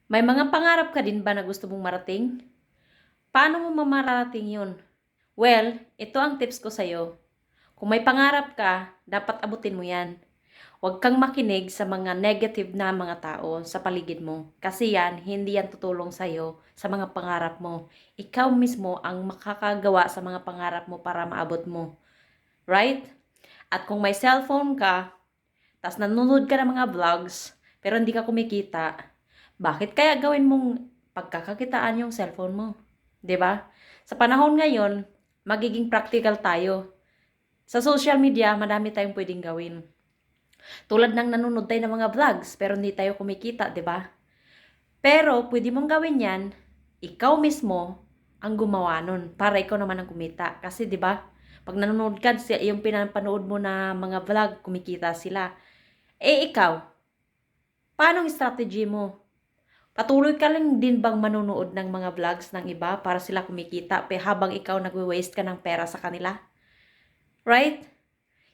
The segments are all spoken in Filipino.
May mga pangarap ka din ba na gusto mong marating? Paano mo mamararating yun? Well, ito ang tips ko sa'yo. Kung may pangarap ka, dapat abutin mo yan. Huwag kang makinig sa mga negative na mga tao sa paligid mo. Kasi yan, hindi yan tutulong sa'yo sa mga pangarap mo. Ikaw mismo ang makakagawa sa mga pangarap mo para maabot mo. Right? At kung may cellphone ka, tas nanonood ka ng mga vlogs, pero hindi ka kumikita, bakit kaya gawin mong pagkakakitaan yung cellphone mo? 'Di ba? Sa panahon ngayon, magiging practical tayo. Sa social media, madami tayong pwedeng gawin. Tulad ng nanonood tayo ng mga vlogs, pero hindi tayo kumikita, 'di ba? Pero pwede mong gawin 'yan, ikaw mismo ang gumawa nun para ikaw naman ang kumita. Kasi 'di ba? Pag nanonood ka, yung pinapanood mo na mga vlog, kumikita sila. Eh ikaw, paano ang strategy mo? Patuloy ka lang din bang manonood ng mga vlogs ng iba para sila kumikita habang ikaw nagwe-waste ka ng pera sa kanila? Right?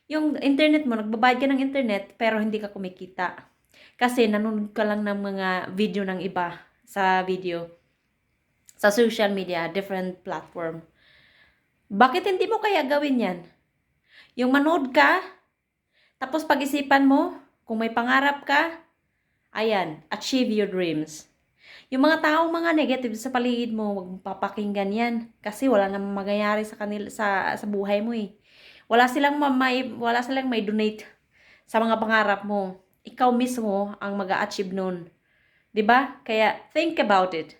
Yung internet mo, nagbabayad ka ng internet pero hindi ka kumikita. Kasi nanonood ka lang ng mga video ng iba sa video. Sa social media, different platform. Bakit hindi mo kaya gawin yan? Yung manood ka, tapos pag-isipan mo, kung may pangarap ka, ayan, achieve your dreams. Yung mga taong mga negative sa paligid mo, huwag mong papakinggan yan. Kasi wala namang magyayari sa kanila sa buhay mo eh. Wala silang may donate sa mga pangarap mo. Ikaw mismo ang mag-a-achieve nun. 'Di ba? Kaya think about it.